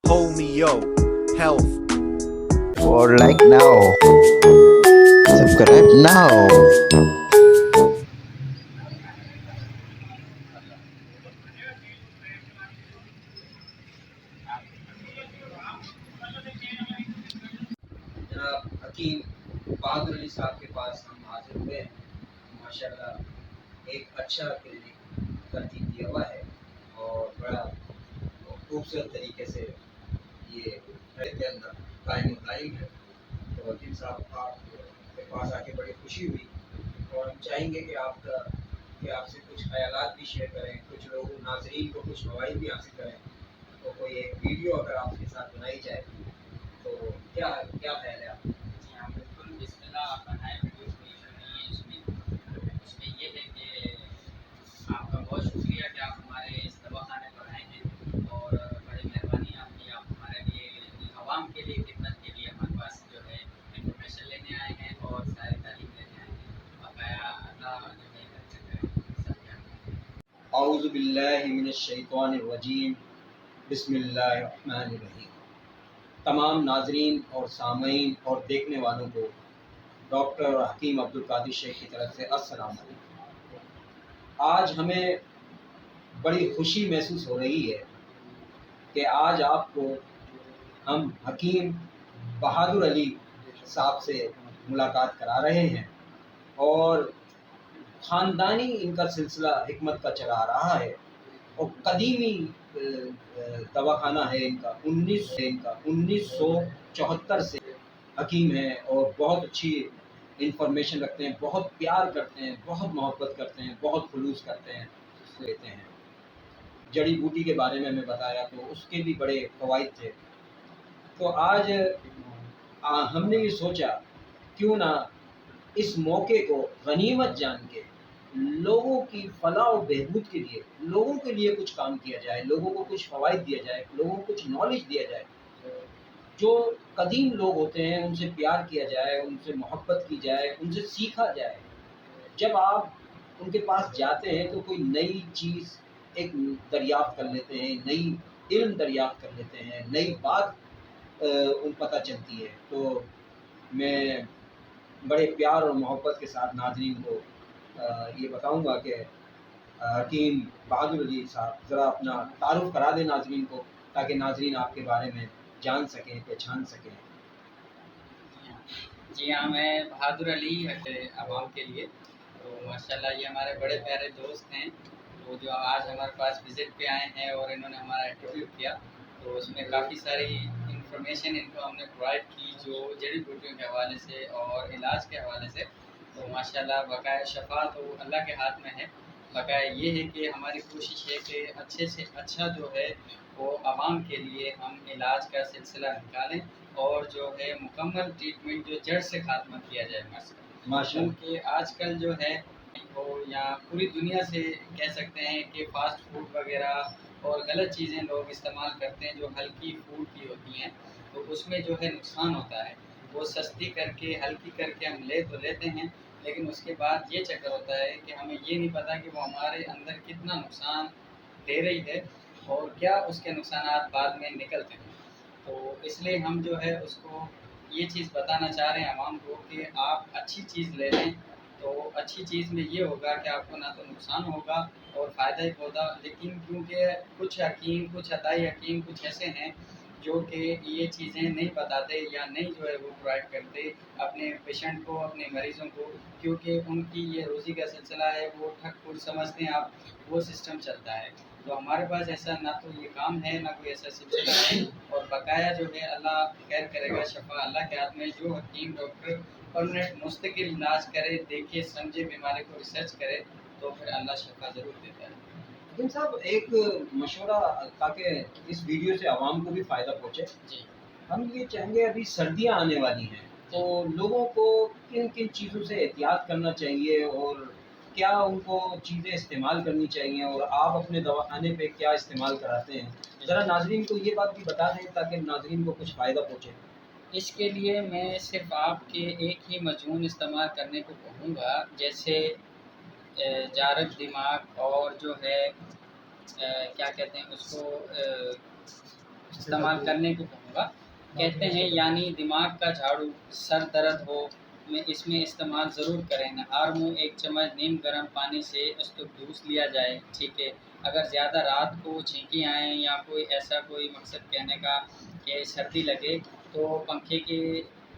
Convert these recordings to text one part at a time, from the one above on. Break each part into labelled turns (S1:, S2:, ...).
S1: Homeo Health.
S2: Or like now, subscribe now.
S3: जनाब हकीम बहादुर अली साहब के पास हम हाजिर हुए हैं। माशाल्लाह एक अच्छा क्लिनिक तरतीब दिया हुआ है और बड़ा खूबसूरत तरीके से ये के अंदर कायम दायम है। तो हकीम साहब आपके पास आके बड़ी खुशी हुई और हम चाहेंगे कि आपसे कुछ ख्यालात भी शेयर करें, कुछ लोगों नाजरीन को कुछ फवाइद भी हासिल करें। तो कोई एक वीडियो अगर आपके साथ बनाई जाए तो क्या क्या ख्याल है आपका?
S4: जी हाँ, बिल्कुल। बिस्मिल्लाह, आप बनाए वीडियो, कोई इशू नहीं है उसमें ये है कि आपका बहुत शुक्रिया कि आप हमारे इस दवाखाने पर आए हैं और बड़ी मेहरबानी आपकी। आप हमारे लिए आवाम के लिए खिदमत के लिए हमारे पास जो है इंफॉर्मेशन लेने आए हैं और सारी तालीम लेने आए हैं। बकाया अल्लाह जो है अच्छा करे सब क्या।
S3: औज़ु बिल्लाहि मिनश शैतानिर रजीम, बिस्मिल्लाहिर रहमानिर रहीम। तमाम नाजरीन और सामईन और देखने वालों को डॉक्टर हकीम अब्दुल कादिर शेख की तरफ से अस्सलाम वालेकुम। आज हमें बड़ी खुशी महसूस हो रही है कि आज आपको हम हकीम बहादुर अली साहब से मुलाकात करा रहे हैं और ख़ानदानी इनका सिलसिला हिकमत का चला आ रहा है और कदीमी दवाखाना है इनका 1974 से हकीम हैं और बहुत अच्छी इंफॉर्मेशन रखते हैं, बहुत प्यार करते हैं, बहुत मोहब्बत करते हैं, बहुत खुलूस करते हैं, लेते हैं। जड़ी बूटी के बारे में हमें बताया तो उसके भी बड़े फ़वाइद थे। तो आज हमने ये सोचा क्यों ना इस मौके को गनीमत जान के लोगों की फलाह और बहबूद के लिए, लोगों के लिए कुछ काम किया जाए, लोगों को कुछ फ़वाइद दिया जाए, लोगों को कुछ नॉलेज दिया जाए। जो कदीम लोग होते हैं उनसे प्यार किया जाए, उनसे मोहब्बत की जाए, उनसे सीखा जाए। जब आप उनके पास जाते हैं तो कोई नई चीज़ एक दरियाफ़्त कर लेते हैं, नई इल्म दरियाफ़्त कर लेते हैं, नई बात उन पता चलती है। तो मैं बड़े प्यार और मोहब्बत के साथ नाज़रीन को ये बताऊँगा कि हकीम बहादुर अली साहब ज़रा अपना तारुफ़ करा दें नाज़रीन को, ताकि नाज़रीन आपके बारे में जान सकें, पहचान सकें।
S4: जी हाँ, मैं बहादुर अली आवाम के लिए तो माशाल्लाह ये हमारे बड़े प्यारे दोस्त हैं। तो जो आज हमारे पास विज़िट पे आए हैं और इन्होंने हमारा इंटरव्यू किया तो उसमें काफ़ी सारी इंफॉर्मेशन इनको हमने प्रोवाइड की, जो जड़ी बूटियों के हवाले से और इलाज के हवाले से। तो माशाल्लाह बकाया शफ़ा तो अल्लाह के हाथ में है। बकाया ये है कि हमारी कोशिश है कि अच्छे से अच्छा जो है वो आवाम के लिए हम इलाज का सिलसिला निकालें और जो है मुकम्मल ट्रीटमेंट जो जड़ से खात्मा किया जाए माशाल्लाह। क्योंकि आजकल जो है वो या पूरी दुनिया से कह सकते हैं कि फ़ास्ट फूड वगैरह और गलत चीज़ें लोग इस्तेमाल करते हैं जो हल्की फूड की होती हैं, तो उसमें जो है नुकसान होता है। वो सस्ती करके हल्की करके हम ले तो लेते हैं, लेकिन उसके बाद ये चक्कर होता है कि हमें ये नहीं पता कि वो हमारे अंदर कितना नुकसान दे रही है और क्या उसके नुकसानात बाद में निकलते हैं। तो इसलिए हम जो है उसको ये चीज़ बताना चाह रहे हैं आवाम को कि आप अच्छी चीज़ ले लें। तो अच्छी चीज़ में ये होगा कि आपको ना तो नुकसान होगा और फ़ायदा ही होगा। लेकिन क्योंकि कुछ हकीम, कुछ अताई हकीम कुछ ऐसे हैं जो कि ये चीज़ें नहीं बताते या नहीं जो है वो प्रोवाइड करते अपने पेशेंट को, अपने मरीज़ों को, क्योंकि उनकी ये रोज़ी का सिलसिला है, वो ठग फूट समझते हैं आप, वो सिस्टम चलता है। तो हमारे पास ऐसा ना तो ये काम है, ना कोई ऐसा सिलसिला है और बकाया जो है अल्लाह खैर करेगा, शफ़ा अल्लाह के हाथ में। जो हकीम डॉक्टर परमानेंट मुस्तकिल इलाज करे, देखे समझे बीमारी को रिसर्च करे तो फिर अल्लाह शफ़ा ज़रूर देता है।
S3: हकीम साहब एक मशवरा, ताकि इस वीडियो से आवाम को भी फ़ायदा पहुँचे।
S4: जी
S3: हम ये चाहेंगे, अभी सर्दियाँ आने वाली हैं तो लोगों को किन किन चीज़ों से एहतियात करना चाहिए और क्या उनको चीज़ें इस्तेमाल करनी चाहिए और आप अपने दवाखाने पे क्या इस्तेमाल कराते हैं, ज़रा नाजरीन को ये बात भी बता दें ताकि नाजरीन को कुछ फ़ायदा पहुँचे।
S4: इसके लिए मैं सिर्फ आपके एक ही मजमून इस्तेमाल करने को कहूँगा, जैसे जारक दिमाग और जो है क्या कहते हैं उसको इस्तेमाल करने को कहूँगा। कहते हैं यानी दिमाग का झाड़ू, सर दर्द हो में इसमें इस्तेमाल ज़रूर करें। नहर मुँह 1 चम्मच नीम गर्म पानी से अस्तुकदूस लिया जाए, ठीक है। अगर ज़्यादा रात को छींकी आएँ या कोई ऐसा कोई मकसद कहने का कि सर्दी लगे तो पंखे के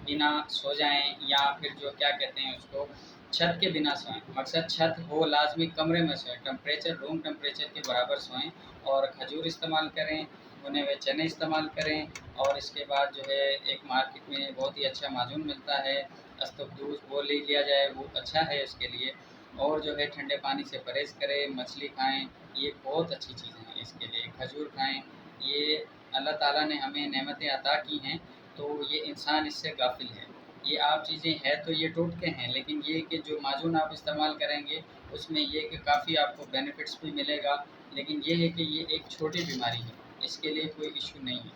S4: बिना सो जाएं, या फिर जो क्या कहते हैं उसको छत के बिना सोएं। मकसद छत हो लाजमी कमरे में सोएं, टेम्परेचर रूम टेम्परेचर के बराबर सोएं। और खजूर इस्तेमाल करें, भुने हुए चने इस्तेमाल करें। और इसके बाद जो है एक मार्केट में बहुत ही अच्छा माजून मिलता है, अस्तुकदूस, वो ले लिया जाए, वो अच्छा है उसके लिए। और जो है ठंडे पानी से परहेज़ करें, मछली खाएँ, ये बहुत अच्छी चीज़ें हैं इसके लिए। खजूर खाएँ, ये अल्लाह ताला ने हमें नेमतें अता की हैं, तो ये इंसान इससे गाफिल है। ये आप चीज़ें हैं तो ये टोटके हैं, लेकिन ये कि जो माजून आप इस्तेमाल करेंगे उसमें ये कि काफ़ी आपको बेनिफिट्स भी मिलेगा, लेकिन ये है कि ये एक छोटी बीमारी है, इसके लिए कोई इशू नहीं है।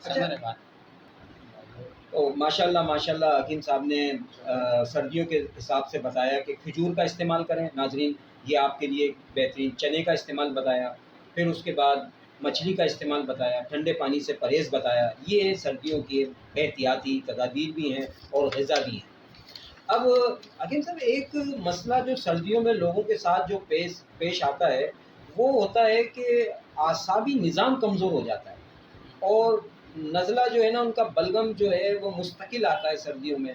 S4: समझ रहे बात?
S3: तो माशाल्लाह माशाल्लाह हकीम साहब ने सर्दियों के हिसाब से बताया कि खजूर का इस्तेमाल करें नाजरीन, ये आपके लिए बेहतरीन। चने का इस्तेमाल बताया, फिर उसके बाद मछली का इस्तेमाल बताया, ठंडे पानी से परहेज़ बताया। ये सर्दियों की एहतियाती तदाबीर भी हैं और ग़िज़ा भी हैं। अब हकीम साहब, एक मसला जो सर्दियों में लोगों के साथ जो पेश आता है वो होता है कि आसाबी निज़ाम कमज़ोर हो जाता है और नज़ला जो है ना, उनका बलगम जो है वो मुस्तकिल आता है सर्दियों में।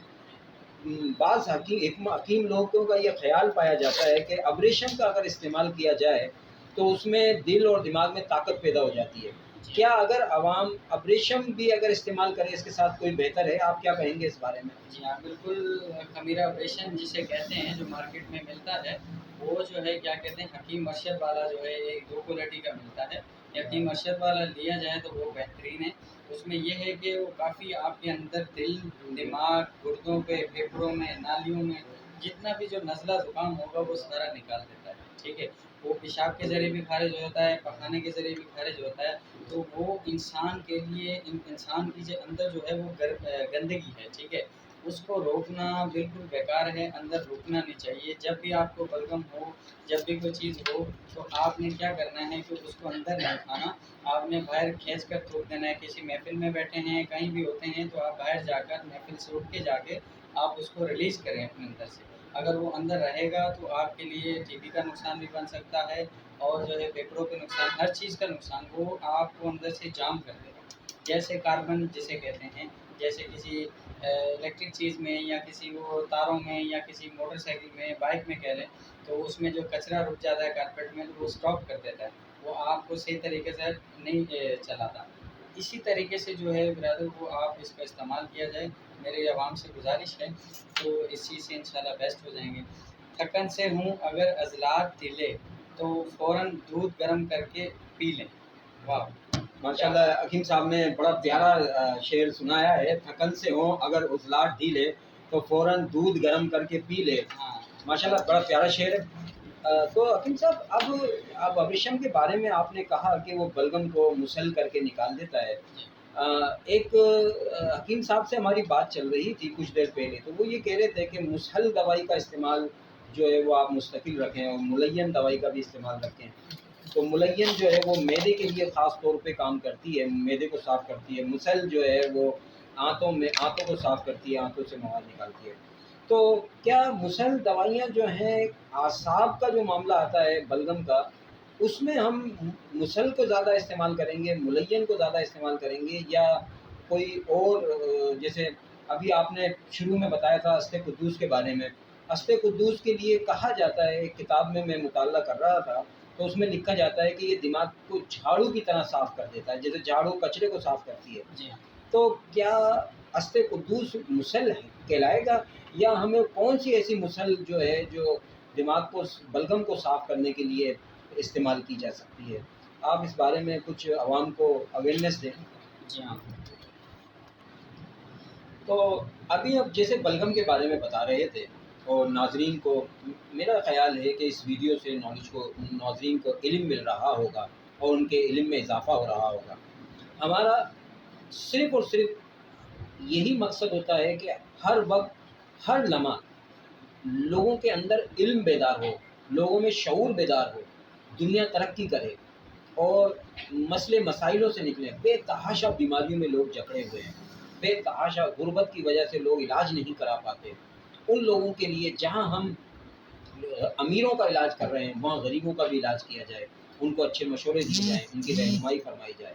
S3: बाज़ हकीम लोगों का ये ख़्याल पाया जाता है कि अब्रेशन का अगर इस्तेमाल किया जाए तो उसमें दिल और दिमाग में ताकत पैदा हो जाती है। क्या अगर आवाम अब्रेशन भी अगर इस्तेमाल करें इसके साथ कोई बेहतर है? आप क्या कहेंगे इस बारे में?
S4: जी हाँ, बिल्कुल। खमीरा ऑपरेशन जिसे कहते हैं, जो मार्केट में मिलता है, वो जो है क्या कहते हैं, हकीम अरशद वाला जो है, एक 2 क्वालिटी का मिलता है। हकीम अरशद वाला लिया जाए तो वो बेहतरीन है। उसमें ये है कि वो काफ़ी आपके अंदर दिल, दिमाग, गुर्दों पे, फेफड़ों में, नालियों में जितना भी जो नज़ला ज़ुकाम होगा वो सारा निकाल देता है, ठीक है। वो पेशाब के ज़रिए भी खारिज होता है, पखाने के ज़रिए भी खारिज होता है। तो वो इंसान के लिए, इंसान की जो अंदर जो है वो गंदगी है, ठीक है, उसको रोकना बिल्कुल बेकार है, अंदर रुकना नहीं चाहिए। जब भी आपको बलगम हो, जब भी कोई चीज़ हो, तो आपने क्या करना है कि उसको अंदर नहीं खाना, आपने बाहर खींच कर थूक देना है। किसी महफ़िल में बैठे हैं, कहीं भी होते हैं, तो आप बाहर जाकर महफ़िल से उठ के जाके आप उसको रिलीज़ करें अपने अंदर से। अगर वो अंदर रहेगा तो आपके लिए टीबी का नुकसान भी बन सकता है, और जो है फेफड़ों के नुकसान, हर चीज़ का नुकसान वो आपको अंदर से जाम कर देगा। जैसे कार्बन जिसे कहते हैं, जैसे किसी इलेक्ट्रिक चीज़ में या किसी वो तारों में या किसी मोटरसाइकिल में, बाइक में कह लें, तो उसमें जो कचरा रुक जाता है कारपेट में, तो वो स्टॉप कर देता है, वो आपको सही तरीके से नहीं चलाता। इसी तरीके से जो है ब्रदर, वो आप इसका इस्तेमाल किया जाए। मेरी आवाम से गुजारिश है, तो इस चीज़ से इंशाल्लाह बेस्ट हो जाएंगे। थकन से हूँ अगर अज़लात ढीले तो फ़ौरन दूध गर्म करके पी लें। वाह!
S3: माशाल्लाह हकीम साहब ने बड़ा प्यारा शेर सुनाया है। थकन से हो अगर उज़लात ढीले तो फ़ौरन दूध गर्म करके पी ले।
S4: हाँ,
S3: माशाल्लाह बड़ा प्यारा शेर है। तो हकीम साहब, अब अब्रेशन के बारे में आपने कहा कि वो बलगम को मुसल करके निकाल देता है। एक हकीम साहब से हमारी बात चल रही थी कुछ देर पहले, तो वो ये कह रहे थे कि मुसल दवाई का इस्तेमाल जो है वो आप मुस्तकिल रखें और मुलय्यन दवाई का भी इस्तेमाल रखें। तो मुलय्यन जो है वो मैदे के लिए ख़ास तौर पे काम करती है, मैदे को साफ़ करती है। मुसल जो है वो आंतों को साफ़ करती है, आंतों से मवाद निकालती है। तो क्या मुसल दवाइयाँ जो हैं, आसाब का जो मामला आता है बलगम का, उसमें हम मुसल को ज़्यादा इस्तेमाल करेंगे, मुलय्यन को ज़्यादा इस्तेमाल करेंगे, या कोई और जैसे अभी आपने शुरू में बताया था अस्ते कुद्दूस के बारे में। अस्ते कुद्दूस के लिए कहा जाता है, एक किताब में मैं मुताला कर रहा था, तो उसमें लिखा जाता है कि ये दिमाग को झाड़ू की तरह साफ़ कर देता है, जैसे झाड़ू कचरे को साफ़ करती है।
S4: जी हाँ।
S3: तो क्या अस्ते कुद्दूस मुसल कहलाएगा, या हमें कौन सी ऐसी मुसल जो है जो दिमाग को, बलगम को साफ़ करने के लिए इस्तेमाल की जा सकती है? आप इस बारे में कुछ आवाम को अवेयरनेस दें।
S4: जी हाँ।
S3: तो अभी अब जैसे बलगम के बारे में बता रहे थे, और नाजरीन को, मेरा ख़्याल है कि इस वीडियो से नाजरीन को इल्म मिल रहा होगा और उनके इल्म में इजाफ़ा हो रहा होगा। हमारा सिर्फ़ और सिर्फ यही मकसद होता है कि हर वक्त, हर लम्हा लोगों के अंदर इल्म बेदार हो, लोगों में शऊर बेदार हो, दुनिया तरक्की करे। اور مسئلے مسائلوں سے نکلیں. بے تحاشا بیماریوں میں لوگ جکڑے ہوئے ہیں, بے تحاشا غربت کی وجہ سے لوگ علاج نہیں کرا پاتے. ان لوگوں کے لیے جہاں ہم امیروں کا علاج کر رہے ہیں وہاں غریبوں کا بھی علاج کیا جائے, ان کو اچھے مشورے دیے جائیں, ان کی رہنمائی فرمائی جائے.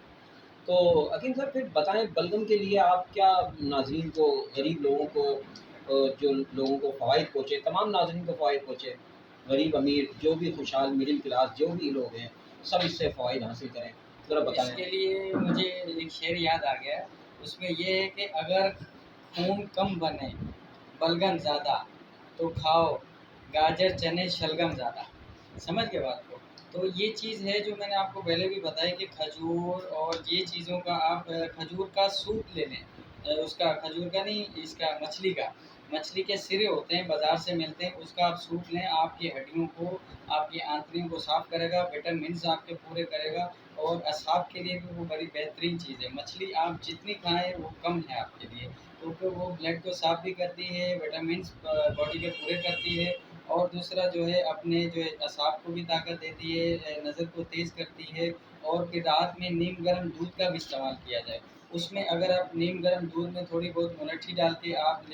S3: تو حکیم صاحب پھر بتائیں بلغم کے لیے آپ کیا ناظرین کو, غریب لوگوں کو, جو لوگوں کو فوائد پہنچے, تمام ناظرین کو فوائد پہنچے, غریب امیر جو بھی خوشحال مڈل کلاس جو بھی لوگ ہیں سب اس سے فوائد حاصل کریں, ذرا
S4: اس
S3: بتائیں.
S4: کے لیے مجھے ایک شعر یاد آ گیا ہے. اس میں یہ ہے کہ اگر خون کم بنے بلگم زیادہ تو کھاؤ گاجر چنے شلگم زیادہ. سمجھ گئے بات کو؟ تو یہ چیز ہے جو میں نے آپ کو پہلے بھی بتایا کہ کھجور اور یہ چیزوں کا آپ کھجور کا سوپ لے لیں. اس کا کھجور کا نہیں, اس کا مچھلی کے سرے ہوتے ہیں بازار سے ملتے ہیں, اس کا آپ سوپ لیں. آپ کی ہڈیوں کو, آپ کی آنتڑیوں کو صاف کرے گا, وٹامنس آپ کے پورے کرے گا, اور اعصاب کے لیے بھی وہ بڑی بہترین چیز ہے. مچھلی آپ جتنی کھائیں وہ کم ہے آپ کے لیے, کیونکہ وہ بلڈ کو صاف بھی کرتی ہے, وٹامنس باڈی کے پورے کرتی ہے, اور دوسرا جو ہے اپنے جو ہے اعصاب کو بھی طاقت دیتی ہے, نظر کو تیز کرتی ہے. اور پھر رات میں نیم گرم دودھ کا بھی استعمال کیا جائے. اس میں اگر آپ نیم گرم دودھ میں تھوڑی بہت ملٹھی ڈال کے آپ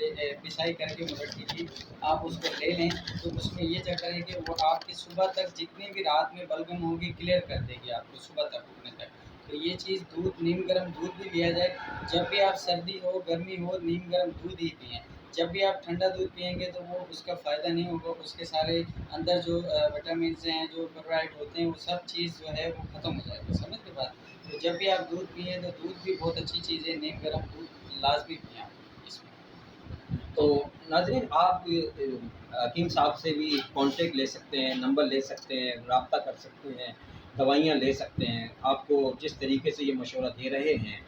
S4: پسائی کر کے ملٹھی کی آپ اس کو لے لیں, تو اس میں یہ چکر ہے کہ وہ آپ کی صبح تک جتنی بھی رات میں بلغم ہوگی کلیئر کر دے گی آپ کو صبح تک اٹھنے تک. تو یہ چیز دودھ, نیم گرم دودھ بھی لیا جائے. جب بھی آپ سردی ہو گرمی ہو نیم گرم دودھ ہی پئیں. جب بھی آپ ٹھنڈا دودھ پئیں گے تو وہ اس کا فائدہ نہیں ہوگا, اس کے سارے اندر جو وٹامنس ہیں, جو کلورائڈ ہوتے ہیں, وہ سب چیز جو ہے وہ ختم ہو جائے گا. سمجھ کے بات؟ تو جب بھی آپ دودھ پئیں تو دودھ بھی بہت اچھی چیز ہے, نیم گرم دودھ لازمی پئیں آپ اس میں.
S3: تو ناظرین آپ حکیم صاحب سے بھی کانٹیکٹ لے سکتے ہیں, نمبر لے سکتے ہیں, رابطہ کر سکتے ہیں, دوائیاں لے سکتے ہیں. آپ کو جس طریقے سے یہ مشورہ دے رہے ہیں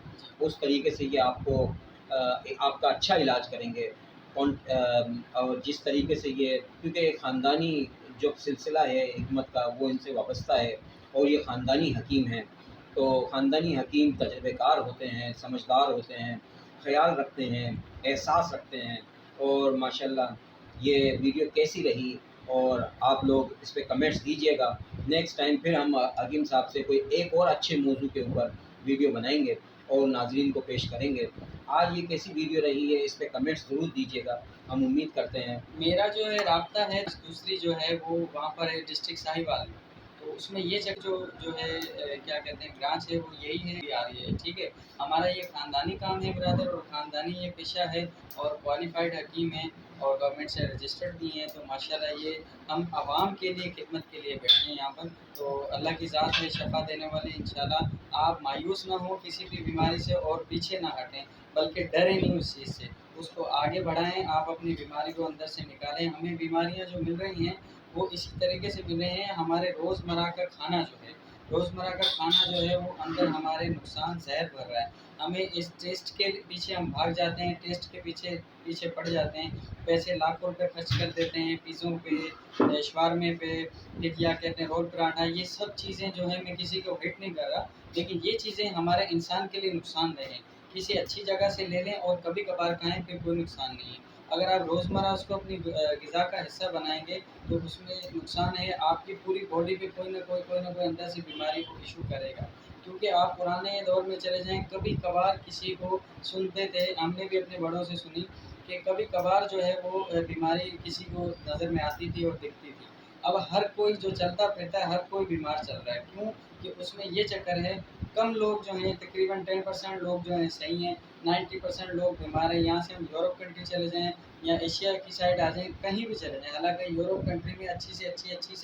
S3: اس طریقے سے یہ آپ کو آپ کا اچھا علاج کریں گے. اور جس طریقے سے یہ, کیونکہ خاندانی جو سلسلہ ہے حکمت کا وہ ان سے وابستہ ہے, اور یہ خاندانی حکیم ہیں. تو خاندانی حکیم تجربے کار ہوتے ہیں, سمجھدار ہوتے ہیں, خیال رکھتے ہیں, احساس رکھتے ہیں. اور ماشاءاللہ یہ ویڈیو کیسی رہی, اور آپ لوگ اس پہ کمنٹس دیجیے گا. نیکسٹ ٹائم پھر ہم حکیم صاحب سے کوئی ایک اور اچھے موضوع کے اوپر ویڈیو بنائیں گے اور ناظرین کو پیش کریں گے. آج یہ کیسی ویڈیو رہی ہے اس پہ کمنٹس ضرور دیجیے گا, ہم امید کرتے ہیں.
S4: میرا جو ہے رابطہ ہے دوسری جو ہے وہ وہاں پر ہے ڈسٹرکٹ ساہیوال میں. تو اس میں یہ جو ہے کیا کہتے ہیں برانچ ہے وہ یہی ہے آ رہی ہے. ٹھیک ہے, ہمارا یہ خاندانی کام ہے برادر, اور خاندانی یہ پیشہ ہے, اور کوالیفائڈ حکیم ہیں اور گورنمنٹ سے رجسٹرڈ بھی ہیں. تو ماشاءاللہ یہ ہم عوام کے لیے خدمت کے لیے بیٹھے ہیں یہاں پر. تو اللہ کی ذات ہے شفا دینے والے. انشاءاللہ آپ مایوس نہ ہوں کسی بھی بیماری سے, اور پیچھے نہ ہٹیں, بلکہ ڈریں نہیں اس چیز سے, اس کو آگے بڑھائیں. آپ اپنی بیماری کو اندر سے نکالیں. ہمیں بیماریاں جو مل رہی ہیں وہ اسی طریقے سے مل رہے ہیں. ہمارے روزمرہ کا کھانا جو ہے وہ اندر ہمارے نقصان زہر بھر رہا ہے. ہمیں اس ٹیسٹ کے پیچھے ہم بھاگ جاتے ہیں, ٹیسٹ کے پیچھے پڑ جاتے ہیں, پیسے لاکھوں روپے خرچ کر دیتے ہیں پیزوں پہ, شوارمے پہ, کیا کہتے ہیں رول پراٹھا. یہ سب چیزیں جو ہے میں کسی کو ہٹ نہیں کر رہا, لیکن یہ چیزیں ہمارے انسان کے لیے نقصان دہ ہیں. کسی اچھی جگہ سے لے لیں اور کبھی کبھار کھائیں, پھر کوئی نقصان نہیں ہے. اگر آپ روزمرہ اس کو اپنی غذا کا حصہ بنائیں گے تو اس میں نقصان ہے, آپ کی پوری باڈی پہ کوئی نہ کوئی اندر سے بیماری کو ایشو کرے گا. کیونکہ آپ پرانے دور میں چلے جائیں, کبھی کبھار کسی کو سنتے تھے, ہم نے بھی اپنے بڑوں سے سنی کہ کبھی کبھار جو ہے وہ بیماری کسی کو نظر میں آتی تھی اور دکھتی تھی. اب ہر کوئی جو چلتا پھرتا ہے ہر کوئی بیمار چل رہا ہے. کیوں کہ اس میں یہ چکر ہے, کم لوگ جو ہیں تقریباً 10% لوگ جو ہیں صحیح ہیں, 90% لوگ بیمار ہیں. یہاں سے ہم یورپ کنٹری چلے جائیں یا ایشیا کی سائڈ آ جائیں, کہیں بھی چلے جائیں, حالانکہ یورپ کنٹری میں اچھی سے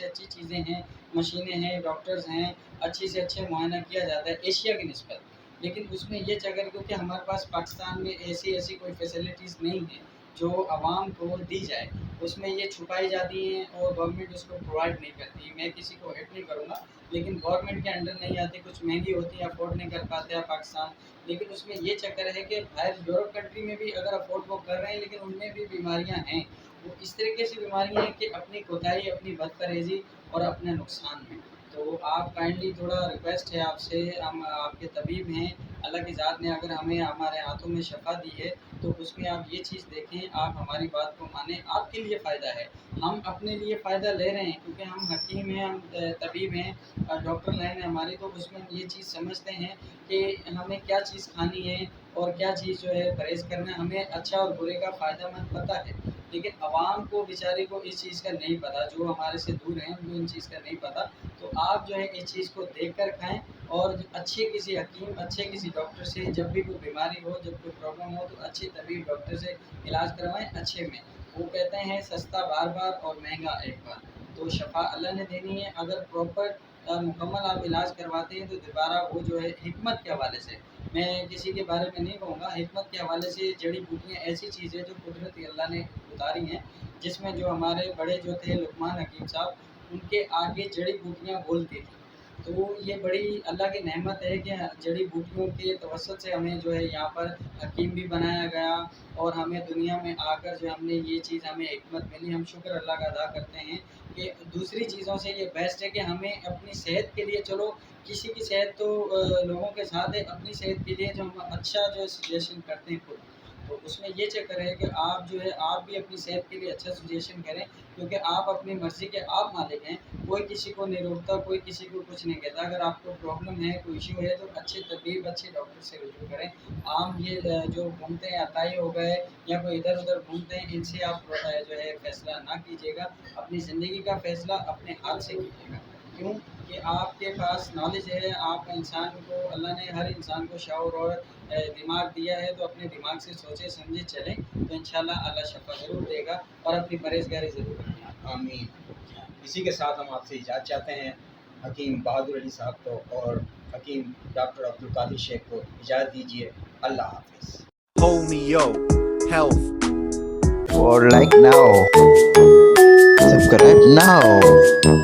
S4: اچھی چیزیں ہیں, مشینیں ہیں, ڈاکٹرز ہیں, اچھی سے اچھے معائنہ کیا جاتا ہے ایشیا کی نسبت. لیکن اس میں یہ چکر کیونکہ ہمارے پاس پاکستان میں ایسی کوئی فیسلٹیز نہیں ہیں جو عوام کو دی جائے. اس میں یہ چھپائی جاتی ہیں اور گورنمنٹ اس کو پرووائڈ نہیں کرتی. میں کسی کو ہیٹ نہیں کروں گا, لیکن گورنمنٹ کے انڈر نہیں آتی, کچھ مہنگی ہوتی ہیں, افورڈ نہیں کر پاتے ہیں پاکستان. لیکن اس میں یہ چکر ہے کہ باہر یورپ کنٹری میں بھی اگر افورڈ وہ کر رہے ہیں, لیکن ان میں بھی بیماریاں ہیں. وہ اس طریقے سے بیماریاں ہیں کہ اپنی کوتاہی, اپنی بد پرہیزی اور اپنے نقصان میں. تو آپ کائنڈلی تھوڑا ریکویسٹ ہے آپ سے، ہم آپ کے طبیب ہیں، اللہ کی ذات نے اگر ہمیں ہمارے ہاتھوں میں شفا دی ہے تو اس میں آپ یہ چیز دیکھیں، آپ ہماری بات کو مانیں، آپ کے لیے فائدہ ہے، ہم اپنے لیے فائدہ لے رہے ہیں کیونکہ ہم حکیم ہیں، ہم طبیب ہیں، ڈاکٹر لائن ہے ہماری، تو اس میں ہم یہ چیز سمجھتے ہیں کہ ہمیں کیا چیز کھانی ہے اور کیا چیز جو ہے پرہیز کرنا ہے، ہمیں اچھا اور برے کا فائدہ مند پتہ ہے، لیکن عوام کو بیچارے کو اس چیز کا نہیں پتہ، جو ہمارے سے دور ہیں ان کو ان چیز کا نہیں پتہ، تو آپ جو ہے اس چیز کو دیکھ کر کھائیں اور اچھے کسی حکیم، اچھے کسی ڈاکٹر سے جب بھی کوئی بیماری ہو، جب کوئی پرابلم ہو تو اچھے طبیب ڈاکٹر سے علاج کروائیں اچھے میں، وہ کہتے ہیں سستا بار بار اور مہنگا ایک بار، تو شفا اللہ نے دینی ہے، اگر پراپر مکمل آپ علاج کرواتے ہیں تو دوبارہ وہ جو ہے حکمت کے حوالے سے، میں کسی کے بارے میں نہیں کہوں گا، حکمت کے حوالے سے جڑی بوٹیاں ایسی چیزیں جو قدرتی اللہ نے اتاری ہیں، جس میں جو ہمارے بڑے جو تھے لقمان حکیم صاحب، ان کے آگے جڑی بوٹیاں بولتی تھیں، تو یہ بڑی اللہ کی نعمت ہے کہ جڑی بوٹیوں کے توسط سے ہمیں جو ہے یہاں پر حکیم بھی بنایا گیا، اور ہمیں دنیا میں آ کر جو ہم نے یہ چیز ہمیں حکمت ملی، ہم شکر اللہ کا ادا کرتے ہیں کہ دوسری چیزوں سے یہ بیسٹ ہے کہ ہمیں اپنی صحت کے لیے، چلو کسی کی صحت تو لوگوں کے ساتھ ہے، اپنی صحت کے لیے جو ہم اچھا جو سجیشن کرتے ہیں خود، تو اس میں یہ چکر ہے کہ آپ جو ہے آپ بھی اپنی صحت کے لیے اچھا سجیشن کریں، کیونکہ آپ اپنی مرضی کے آپ مالک ہیں، کوئی کسی کو نہیں روکتا، کوئی کسی کو کچھ نہیں کہتا، اگر آپ کو پرابلم ہے، کوئی ایشو ہے تو اچھے طبیب، اچھے ڈاکٹر سے رجوع کریں، عام یہ جو گھومتے ہیں عطائی ہو گئے یا کوئی ادھر ادھر گھومتے ہیں، ان سے آپ جو ہے فیصلہ نہ کیجیے گا، اپنی زندگی کا فیصلہ اپنے ہاتھ سے کیجیے گا، کیوں کہ آپ کے پاس نالج ہے، آپ انسان کو اللہ نے ہر انسان کو شعور اور دماغ دیا ہے، تو اپنے دماغ سے سوچے سمجھے چلیں تو انشاءاللہ اللہ شفا ضرور دے گا، اور اپنی پرہیزگاری ضرور رکھیں۔
S3: آمین۔ اسی کے ساتھ ہم آپ سے اجازت چاہتے ہیں، حکیم بہادر علی صاحب کو اور حکیم ڈاکٹر عبدالقادر شیخ کو اجازت دیجیے، اللہ حافظ۔
S1: Homeo Health.
S2: For like now, subscribe now.